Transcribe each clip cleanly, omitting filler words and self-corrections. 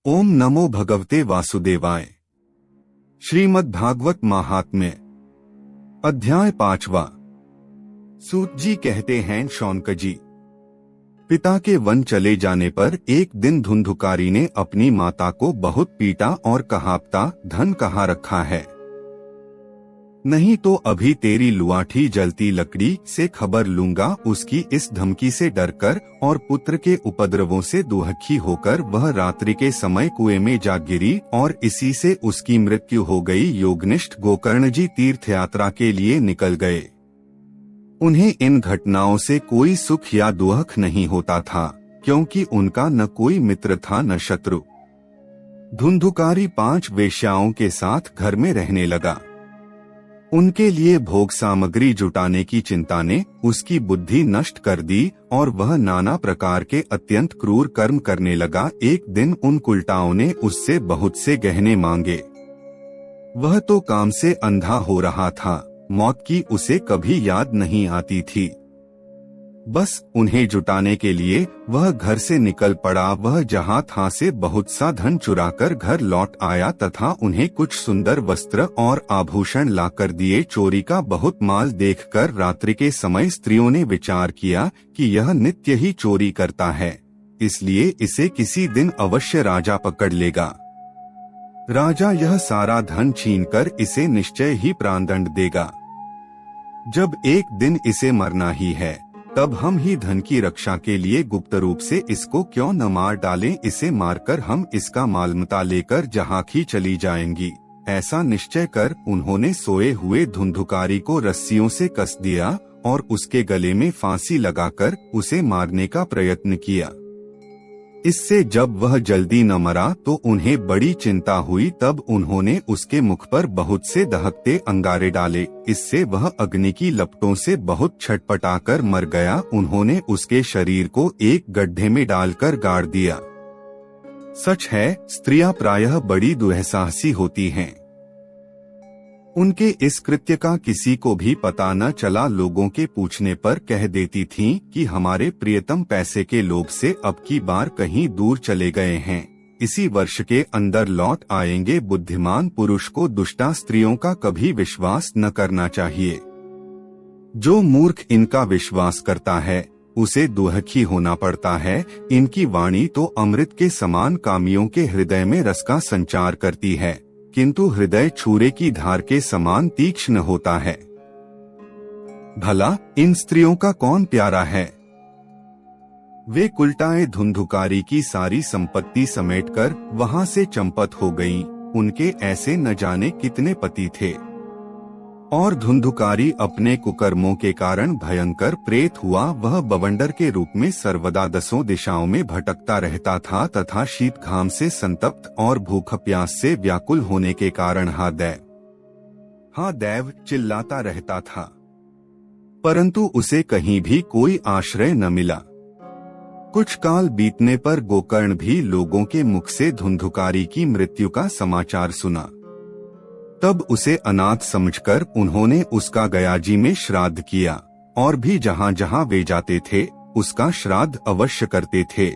ओम नमो भगवते वासुदेवाय। श्रीमद् भागवत महात्म्य अध्याय 5वां। सूत जी कहते हैं, शौनक जी, पिता के वन चले जाने पर एक दिन धुंधुकारी ने अपनी माता को बहुत पीटा और कहापता, धन कहाँ रखा है, नहीं तो अभी तेरी लुआठी जलती लकड़ी से खबर लूंगा। उसकी इस धमकी से डरकर और पुत्र के उपद्रवों से दुहखी होकर वह रात्रि के समय कुएं में जा गिरी और इसी से उसकी मृत्यु हो गई। योगनिष्ठ गोकर्ण जी तीर्थ यात्रा के लिए निकल गए। उन्हें इन घटनाओं से कोई सुख या दुख नहीं होता था, क्योंकि उनका न कोई मित्र था न शत्रु। धुंधुकारी 5 वेश्याओं के साथ घर में रहने लगा। उनके लिए भोग सामग्री जुटाने की चिंता ने उसकी बुद्धि नष्ट कर दी और वह नाना प्रकार के अत्यंत क्रूर कर्म करने लगा। एक दिन उन कुलटाओं ने उससे बहुत से गहने मांगे। वह तो काम से अंधा हो रहा था, मौत की उसे कभी याद नहीं आती थी। बस उन्हें जुटाने के लिए वह घर से निकल पड़ा। वह जहाँ था से बहुत सा धन चुराकर घर लौट आया तथा उन्हें कुछ सुंदर वस्त्र और आभूषण लाकर दिए। चोरी का बहुत माल देखकर रात्रि के समय स्त्रियों ने विचार किया कि यह नित्य ही चोरी करता है, इसलिए इसे किसी दिन अवश्य राजा पकड़ लेगा। राजा यह सारा धन छीनकर इसे निश्चय ही प्राणदंड देगा। जब एक दिन इसे मरना ही है, तब हम ही धन की रक्षा के लिए गुप्त रूप से इसको क्यों न मार डालें। इसे मारकर हम इसका मालमता लेकर जहाँ की चली जाएंगी। ऐसा निश्चय कर उन्होंने सोए हुए धुंधुकारी को रस्सियों से कस दिया और उसके गले में फांसी लगाकर उसे मारने का प्रयत्न किया। इससे जब वह जल्दी न मरा तो उन्हें बड़ी चिंता हुई। तब उन्होंने उसके मुख पर बहुत से दहकते अंगारे डाले। इससे वह अग्नि की लपटों से बहुत छटपटाकर मर गया। उन्होंने उसके शरीर को एक गड्ढे में डालकर गाड़ दिया। सच है, स्त्रियां प्रायः बड़ी दुस्साहसी होती हैं। उनके इस कृत्य का किसी को भी पता न चला। लोगों के पूछने पर कह देती थीं कि हमारे प्रियतम पैसे के लोभ से अब की बार कहीं दूर चले गए हैं, इसी वर्ष के अंदर लौट आएंगे। बुद्धिमान पुरुष को दुष्टा स्त्रियों का कभी विश्वास न करना चाहिए। जो मूर्ख इनका विश्वास करता है उसे दुहखी होना पड़ता है। इनकी वाणी तो अमृत के समान कामियों के हृदय में रस का संचार करती है, किंतु हृदय छुरे की धार के समान तीक्ष्ण होता है। भला इन स्त्रियों का कौन प्यारा है? वे कुलटाएं धुंधुकारी की सारी संपत्ति समेटकर वहां से चंपत हो गईं। उनके ऐसे न जाने कितने पति थे और धुंधुकारी अपने कुकर्मों के कारण भयंकर प्रेत हुआ। वह बवंडर के रूप में सर्वदा 10 दिशाओं में भटकता रहता था तथा शीत घाम से संतप्त और भूख प्यास से व्याकुल होने के कारण हा दैव चिल्लाता रहता था, परंतु उसे कहीं भी कोई आश्रय न मिला। कुछ काल बीतने पर गोकर्ण भी लोगों के मुख से धुंधुकारी की मृत्यु का समाचार सुना। तब उसे अनाथ समझकर उन्होंने उसका गयाजी में श्राद्ध किया और भी जहाँ जहाँ वे जाते थे उसका श्राद्ध अवश्य करते थे।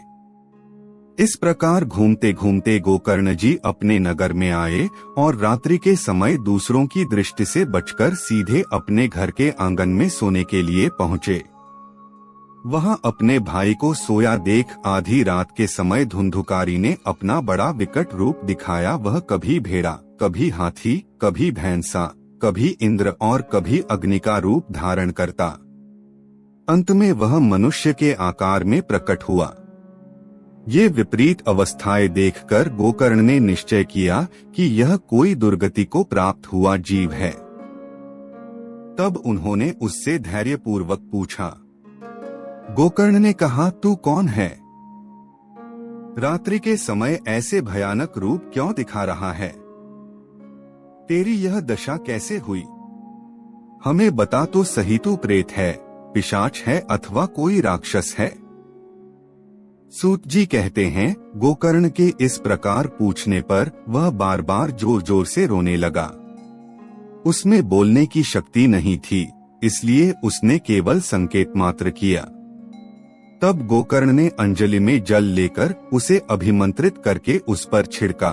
इस प्रकार घूमते घूमते गोकर्ण जी अपने नगर में आए और रात्रि के समय दूसरों की दृष्टि से बचकर सीधे अपने घर के आंगन में सोने के लिए पहुँचे। वहां अपने भाई को सोया देख आधी रात के समय धुंधुकारी ने अपना बड़ा विकट रूप दिखाया। वह कभी भेड़ा, कभी हाथी, कभी भैंसा, कभी इंद्र और कभी अग्नि का रूप धारण करता। अंत में वह मनुष्य के आकार में प्रकट हुआ। ये विपरीत अवस्थाएं देखकर गोकर्ण ने निश्चय किया कि यह कोई दुर्गति को प्राप्त हुआ जीव है। तब उन्होंने उससे धैर्यपूर्वक पूछा। गोकर्ण ने कहा, तू कौन है? रात्रि के समय ऐसे भयानक रूप क्यों दिखा रहा है? तेरी यह दशा कैसे हुई? हमें बता तो सही, तू प्रेत है, पिशाच है अथवा कोई राक्षस है? सूत जी कहते हैं, गोकर्ण के इस प्रकार पूछने पर वह बार बार जोर जोर से रोने लगा। उसमें बोलने की शक्ति नहीं थी, इसलिए उसने केवल संकेत मात्र किया। तब गोकर्ण ने अंजलि में जल लेकर उसे अभिमंत्रित करके उस पर छिड़का।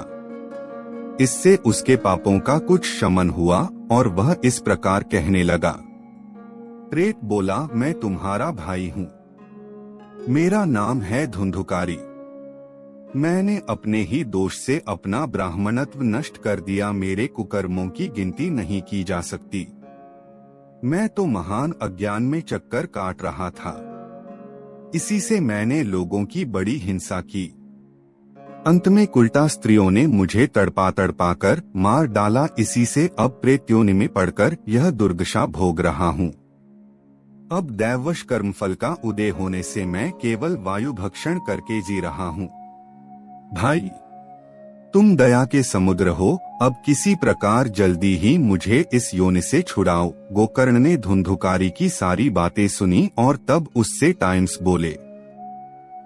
इससे उसके पापों का कुछ शमन हुआ और वह इस प्रकार कहने लगा। प्रेत बोला, मैं तुम्हारा भाई हूँ। मेरा नाम है धुंधुकारी। मैंने अपने ही दोष से अपना ब्राह्मणत्व नष्ट कर दिया। मेरे कुकर्मों की गिनती नहीं की जा सकती। मैं तो महान अज्ञान में चक्कर काट रहा था। इसी से मैंने लोगों की बड़ी हिंसा की। अंत में उल्टा स्त्रियों ने मुझे तड़पा तड़पा कर मार डाला। इसी से अब प्रेत योनि में पड़कर यह दुर्दशा भोग रहा हूँ। अब दैववश कर्मफल का उदय होने से मैं केवल वायु भक्षण करके जी रहा हूँ। भाई, तुम दया के समुद्र हो, अब किसी प्रकार जल्दी ही मुझे इस योनि से छुड़ाओ। गोकर्ण ने धुंधुकारी की सारी बातें सुनी और तब उससे टाइम्स बोले।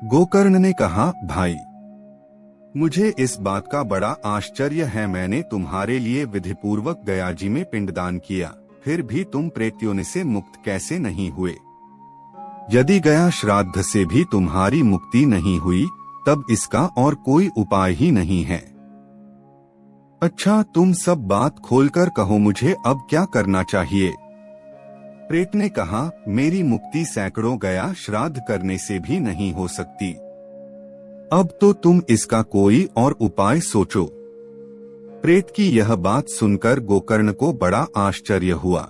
गोकर्ण ने कहा, भाई, मुझे इस बात का बड़ा आश्चर्य है। मैंने तुम्हारे लिए विधिपूर्वक गया जी में पिंडदान किया, फिर भी तुम प्रेत योनि से मुक्त कैसे नहीं हुए? यदि गया श्राद्ध से भी तुम्हारी मुक्ति नहीं हुई, तब इसका और कोई उपाय ही नहीं है। अच्छा, तुम सब बात खोलकर कहो, मुझे अब क्या करना चाहिए? प्रेत ने कहा, मेरी मुक्ति सैकड़ों गया श्राद्ध करने से भी नहीं हो सकती। अब तो तुम इसका कोई और उपाय सोचो। प्रेत की यह बात सुनकर गोकर्ण को बड़ा आश्चर्य हुआ।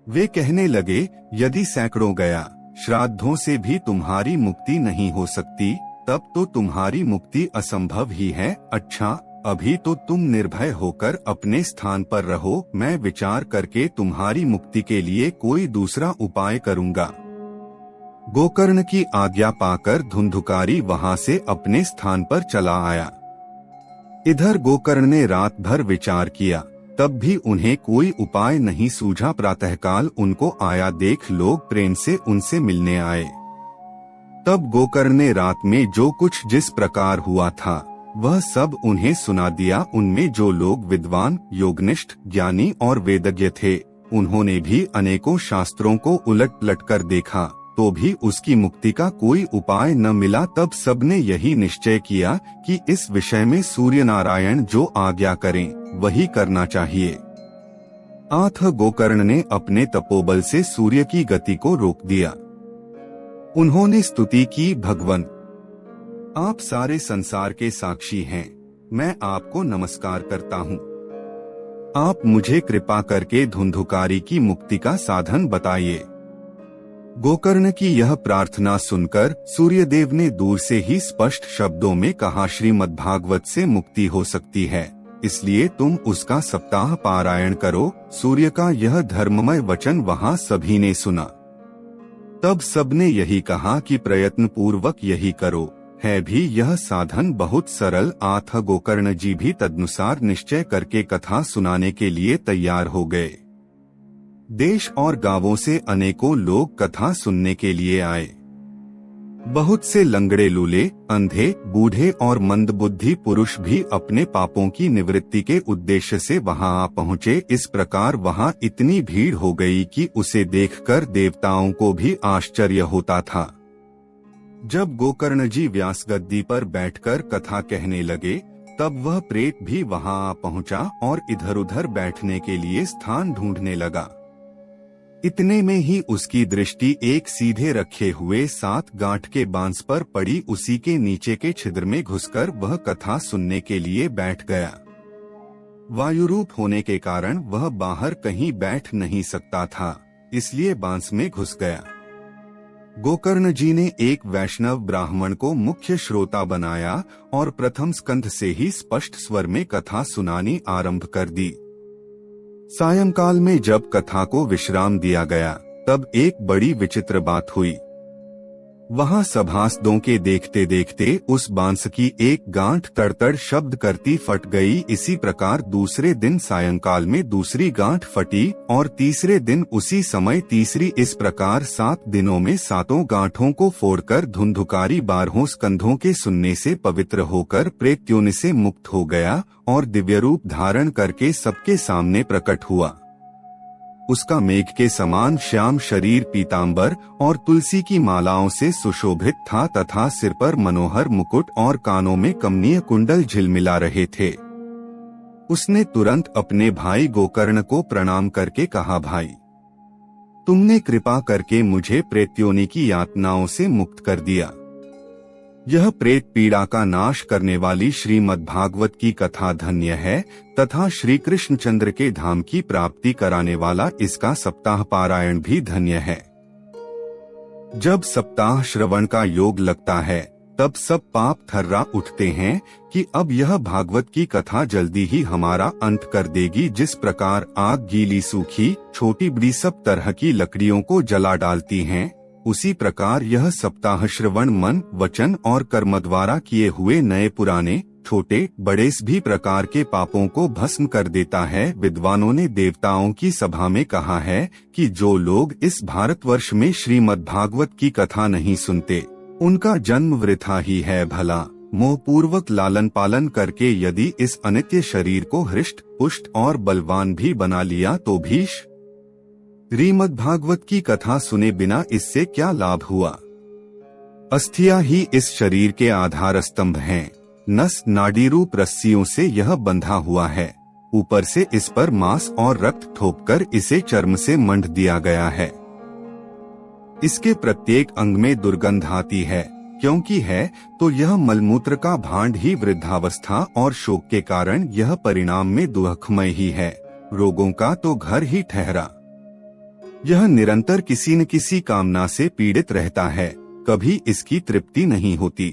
वे कहने लगे, यदि सैकड़ों गया श्राद्धों से भी तुम्हारी मुक्ति नहीं हो सकती, तब तो तुम्हारी मुक्ति असंभव ही है। अच्छा, अभी तो तुम निर्भय होकर अपने स्थान पर रहो। मैं विचार करके तुम्हारी मुक्ति के लिए कोई दूसरा उपाय करूंगा। गोकर्ण की आज्ञा पाकर धुंधुकारी वहां से अपने स्थान पर चला आया। इधर गोकर्ण ने रात भर विचार किया, तब भी उन्हें कोई उपाय नहीं सूझा। प्रातःकाल उनको आया देख लोग प्रेम से उनसे मिलने आए। तब गोकर्ण ने रात में जो कुछ जिस प्रकार हुआ था वह सब उन्हें सुना दिया। उनमें जो लोग विद्वान, योगनिष्ठ, ज्ञानी और वेदज्ञ थे, उन्होंने भी अनेकों शास्त्रों को उलट पलट कर देखा, तो भी उसकी मुक्ति का कोई उपाय न मिला। तब सबने यही निश्चय किया कि इस विषय में सूर्य नारायण जो आज्ञा करें वही करना चाहिए। आठ गोकर्ण ने अपने तपोबल से सूर्य की गति को रोक दिया। उन्होंने स्तुति की, भगवन, आप सारे संसार के साक्षी हैं। मैं आपको नमस्कार करता हूँ। आप मुझे कृपा करके धुंधुकारी की मुक्ति का साधन बताइए। गोकर्ण की यह प्रार्थना सुनकर सूर्यदेव ने दूर से ही स्पष्ट शब्दों में कहा, श्रीमद्भागवत से मुक्ति हो सकती है, इसलिए तुम उसका सप्ताह पारायण करो। सूर्य का यह धर्ममय वचन वहां सभी ने सुना। तब सबने यही कहा कि प्रयत्न पूर्वक यही करो। है भी यह साधन बहुत सरल। आठ गोकर्ण जी भी तदनुसार निश्चय करके कथा सुनाने के लिए तैयार हो गए। देश और गांवों से अनेकों लोग कथा सुनने के लिए आए। बहुत से लंगड़े, लूले, अंधे, बूढ़े और मंदबुद्धि पुरुष भी अपने पापों की निवृत्ति के उद्देश्य से वहां आ पहुंचे। इस प्रकार वहां इतनी भीड़ हो गई कि उसे देखकर देवताओं को भी आश्चर्य होता था। जब गोकर्ण जी व्यास गद्दी पर बैठकर कथा कहने लगे, तब वह प्रेत भी वहां आ पहुंचा और इधर उधर बैठने के लिए स्थान ढूंढने लगा। इतने में ही उसकी दृष्टि एक सीधे रखे हुए 7 गांठ के बांस पर पड़ी। उसी के नीचे के छिद्र में घुसकर वह कथा सुनने के लिए बैठ गया। वायुरूप होने के कारण वह बाहर कहीं बैठ नहीं सकता था, इसलिए बांस में घुस गया। गोकर्ण जी ने एक वैष्णव ब्राह्मण को मुख्य श्रोता बनाया और प्रथम स्कंध से ही स्पष्ट स्वर में कथा सुनानी आरंभ कर दी। सायंकाल में जब कथा को विश्राम दिया गया, तब एक बड़ी विचित्र बात हुई। वहां सभासदों के देखते देखते उस बांस की एक गांठ तड़तड़ शब्द करती फट गई। इसी प्रकार दूसरे दिन सायंकाल में दूसरी गांठ फटी और तीसरे दिन उसी समय तीसरी। इस प्रकार 7 दिनों में 7 गांठों को फोड़कर धुंधुकारी 12 स्कंधों के सुनने से पवित्र होकर प्रेत योनि से मुक्त हो गया और दिव्य रूप धारण करके सबके सामने प्रकट हुआ। उसका मेघ के समान श्याम शरीर पीतांबर और तुलसी की मालाओं से सुशोभित था तथा सिर पर मनोहर मुकुट और कानों में कमनीय कुंडल झिलमिला रहे थे। उसने तुरंत अपने भाई गोकर्ण को प्रणाम करके कहा, भाई, तुमने कृपा करके मुझे प्रेत्योनि की यातनाओं से मुक्त कर दिया। यह प्रेत पीड़ा का नाश करने वाली श्रीमद् भागवत की कथा धन्य है तथा श्री कृष्णचंद्र के धाम की प्राप्ति कराने वाला इसका सप्ताह पारायण भी धन्य है। जब सप्ताह श्रवण का योग लगता है तब सब पाप थर्रा उठते हैं कि अब यह भागवत की कथा जल्दी ही हमारा अंत कर देगी। जिस प्रकार आग गीली सूखी छोटी बड़ी सब तरह की लकड़ियों को जला डालती हैं, उसी प्रकार यह सप्ताह श्रवण मन वचन और कर्म द्वारा किए हुए नए पुराने छोटे बड़े सभी प्रकार के पापों को भस्म कर देता है। विद्वानों ने देवताओं की सभा में कहा है कि जो लोग इस भारतवर्ष में श्रीमद् भागवत की कथा नहीं सुनते, उनका जन्म वृथा ही है। भला मोह पूर्वक लालन पालन करके यदि इस अनित्य शरीर को हृष्ट पुष्ट और बलवान भी बना लिया तो भी श्रीमद् भागवत की कथा सुने बिना इससे क्या लाभ हुआ। अस्थियां ही इस शरीर के आधार स्तंभ हैं। नस नाड़ी रूप रस्सियों से यह बंधा हुआ है। ऊपर से इस पर मांस और रक्त ठोककर इसे चर्म से मंड दिया गया है। इसके प्रत्येक अंग में दुर्गंध आती है, क्योंकि है तो यह मलमूत्र का भांड ही वृद्धावस्था और शोक के कारण यह परिणाम में दुखमय ही है। रोगों का तो घर ही ठहरा। यह निरंतर किसी न किसी कामना से पीड़ित रहता है, कभी इसकी तृप्ति नहीं होती।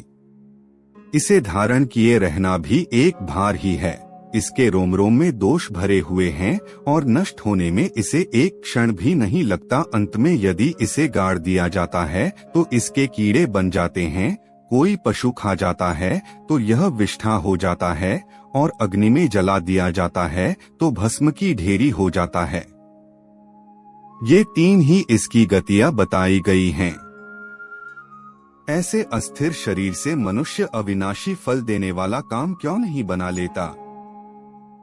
इसे धारण किए रहना भी एक भार ही है। इसके रोम रोम में दोष भरे हुए हैं और नष्ट होने में इसे एक क्षण भी नहीं लगता। अंत में यदि इसे गाड़ दिया जाता है तो इसके कीड़े बन जाते हैं। कोई पशु खा जाता है तो यह विष्ठा हो जाता है और अग्नि में जला दिया जाता है तो भस्म की ढेरी हो जाता है। ये तीन ही इसकी गतियां बताई गई हैं। ऐसे अस्थिर शरीर से मनुष्य अविनाशी फल देने वाला काम क्यों नहीं बना लेता।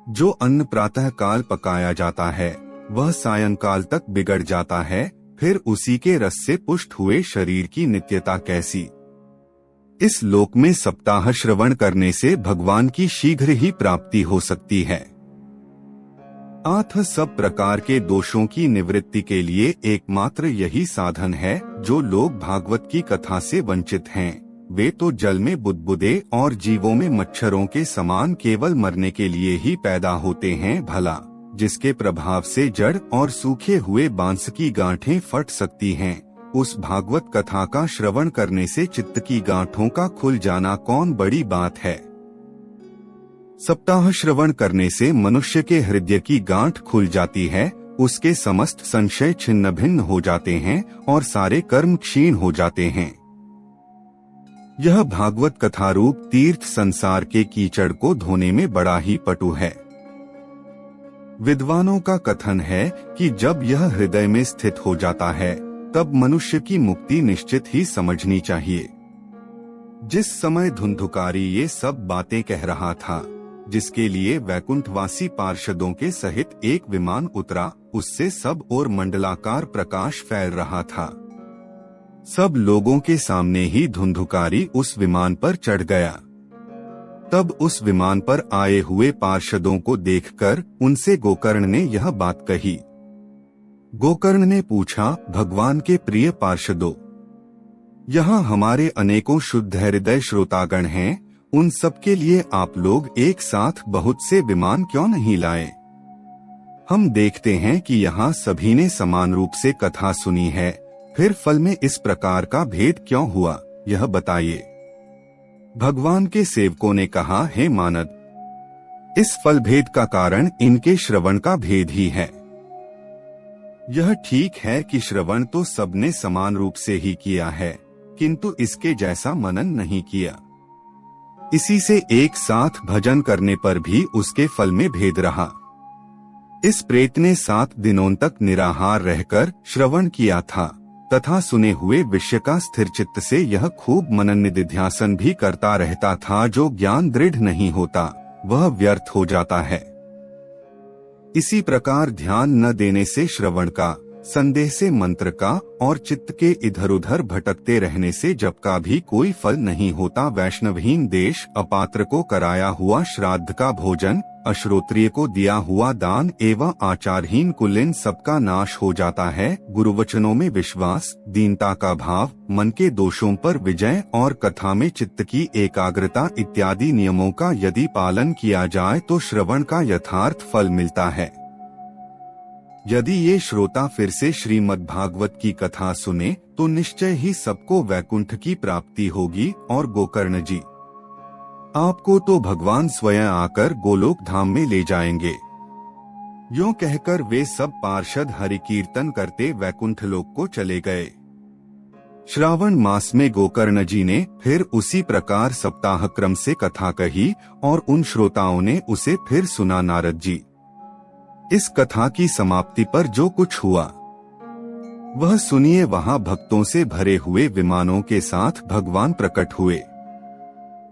जो अन्न प्रातः काल पकाया जाता है वह सायंकाल तक बिगड़ जाता है, फिर उसी के रस से पुष्ट हुए शरीर की नित्यता कैसी। इस लोक में सप्ताह श्रवण करने से भगवान की शीघ्र ही प्राप्ति हो सकती है। आठ सब प्रकार के दोषों की निवृत्ति के लिए एकमात्र यही साधन है। जो लोग भागवत की कथा से वंचित हैं, वे तो जल में बुदबुदे और जीवों में मच्छरों के समान केवल मरने के लिए ही पैदा होते हैं। भला जिसके प्रभाव से जड़ और सूखे हुए बांस की गांठें फट सकती हैं, उस भागवत कथा का श्रवण करने से चित्त की गांठों का खुल जाना कौन बड़ी बात है। सप्ताह श्रवण करने से मनुष्य के हृदय की गांठ खुल जाती है, उसके समस्त संशय छिन्न भिन्न हो जाते हैं और सारे कर्म क्षीण हो जाते हैं। यह भागवत कथा रूप तीर्थ संसार के कीचड़ को धोने में बड़ा ही पटु है। विद्वानों का कथन है कि जब यह हृदय में स्थित हो जाता है तब मनुष्य की मुक्ति निश्चित ही समझनी चाहिए। जिस समय धुंधुकारी ये सब बातें कह रहा था, जिसके लिए वैकुंठवासी पार्षदों के सहित एक विमान उतरा, उससे सब ओर मंडलाकार प्रकाश फैल रहा था। सब लोगों के सामने ही धुंधुकारी उस विमान पर चढ़ गया। तब उस विमान पर आए हुए पार्षदों को देखकर उनसे गोकर्ण ने यह बात कही। गोकर्ण ने पूछा, भगवान के प्रिय पार्षदों, यहाँ हमारे अनेकों शुद्ध हृदय श्रोतागण हैं, उन सब के लिए आप लोग एक साथ बहुत से विमान क्यों नहीं लाए। हम देखते हैं कि यहाँ सभी ने समान रूप से कथा सुनी है, फिर फल में इस प्रकार का भेद क्यों हुआ, यह बताइए। भगवान के सेवकों ने कहा, हे मानद, इस फल भेद का कारण इनके श्रवण का भेद ही है। यह ठीक है कि श्रवण तो सबने समान रूप से ही किया है, किंतु इसके जैसा मनन नहीं किया। इसी से एक साथ भजन करने पर भी उसके फल में भेद रहा। इस प्रेत ने 7 दिनों तक निराहार रहकर श्रवण किया था तथा सुने हुए विषय का स्थिर चित्त से यह खूब मनन निधिध्यासन भी करता रहता था। जो ज्ञान दृढ़ नहीं होता वह व्यर्थ हो जाता है। इसी प्रकार ध्यान न देने से श्रवण का, संदेह से मंत्र का और चित्त के इधर उधर भटकते रहने से जप का भी कोई फल नहीं होता। वैष्णवहीन देश, अपात्र को कराया हुआ श्राद्ध का भोजन, अश्रोत्रिय को दिया हुआ दान एवं आचारहीन कुलीन सबका नाश हो जाता है। गुरुवचनों में विश्वास, दीनता का भाव, मन के दोषों पर विजय और कथा में चित्त की एकाग्रता इत्यादि नियमों का यदि पालन किया जाए तो श्रवण का यथार्थ फल मिलता है। यदि ये श्रोता फिर से श्रीमद् भागवत की कथा सुने तो निश्चय ही सबको वैकुंठ की प्राप्ति होगी। और गोकर्ण जी, आपको तो भगवान स्वयं आकर गोलोक धाम में ले जाएंगे। यूं कहकर वे सब पार्षद हरि कीर्तन करते वैकुंठ लोक को चले गए। श्रावण मास में गोकर्ण जी ने फिर उसी प्रकार सप्ताह क्रम से कथा कही और उन श्रोताओं ने उसे फिर सुना। नारद जी, इस कथा की समाप्ति पर जो कुछ हुआ वह सुनिए। वहां भक्तों से भरे हुए विमानों के साथ भगवान प्रकट हुए।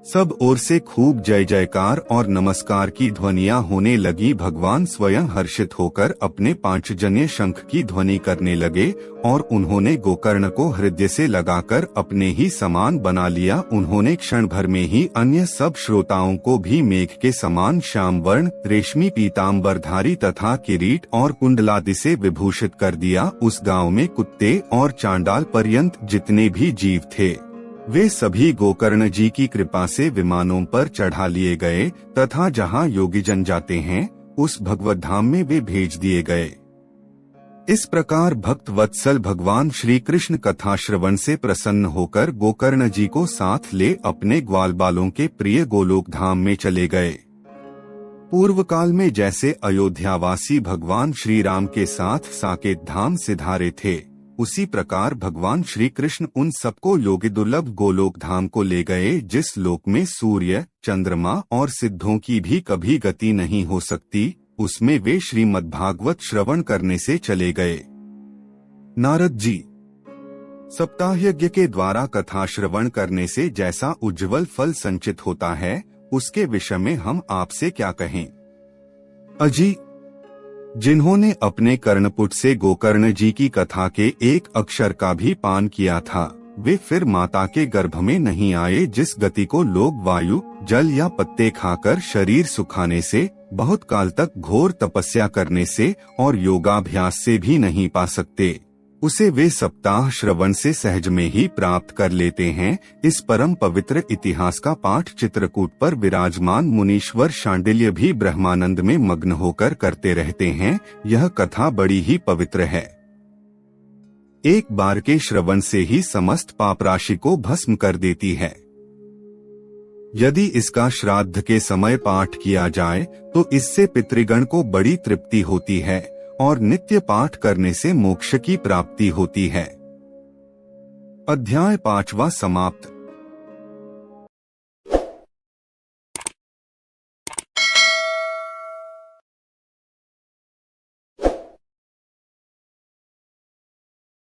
सब ओर से खूब जय जयकार और नमस्कार की ध्वनियां होने लगी। भगवान स्वयं हर्षित होकर अपने पांचजन्य शंख की ध्वनि करने लगे और उन्होंने गोकर्ण को हृदय से लगाकर अपने ही समान बना लिया। उन्होंने क्षण भर में ही अन्य सब श्रोताओं को भी मेघ के समान श्याम वर्ण, रेशमी पीताम्बरधारी तथा किरीट और कुंडलादि से विभूषित कर दिया। उस गांव में कुत्ते और चांडाल पर्यंत जितने भी जीव थे वे सभी गोकर्ण जी की कृपा से विमानों पर चढ़ा लिए गए तथा जहां योगीजन जाते हैं उस भगवत धाम में वे भेज दिए गए। इस प्रकार भक्त वत्सल भगवान श्री कृष्ण कथा श्रवण से प्रसन्न होकर गोकर्ण जी को साथ ले अपने ग्वाल बालों के प्रिय गोलोक धाम में चले गए। पूर्व काल में जैसे अयोध्यावासी भगवान श्री राम के साथ साकेत धाम सिधारे थे, उसी प्रकार भगवान श्री कृष्ण उन सबको योगी दुर्लभ गोलोक धाम को ले गए, जिस लोक में सूर्य, चंद्रमा और सिद्धों की भी कभी गति नहीं हो सकती। उसमें वे श्रीमद् भागवत श्रवण करने से चले गए। नारद जी, सप्ताह यज्ञ के द्वारा कथा श्रवण करने से जैसा उज्जवल फल संचित होता है, उसके विषय में हम आपसे क्या कहें। अजी, जिन्होंने अपने कर्णपुट से गोकर्ण जी की कथा के एक अक्षर का भी पान किया था, वे फिर माता के गर्भ में नहीं आए। जिस गति को लोग वायु, जल या पत्ते खाकर शरीर सुखाने से, बहुत काल तक घोर तपस्या करने से और योगाभ्यास से भी नहीं पा सकते, उसे वे सप्ताह श्रवण से सहज में ही प्राप्त कर लेते हैं। इस परम पवित्र इतिहास का पाठ चित्रकूट पर विराजमान मुनीश्वर शांडिल्य भी ब्रह्मानंद में मग्न होकर करते रहते हैं। यह कथा बड़ी ही पवित्र है। एक बार के श्रवण से ही समस्त पाप राशि को भस्म कर देती है। यदि इसका श्राद्ध के समय पाठ किया जाए तो इससे पितृगण को बड़ी तृप्ति होती है और नित्य पाठ करने से मोक्ष की प्राप्ति होती है। अध्याय 5वां समाप्त।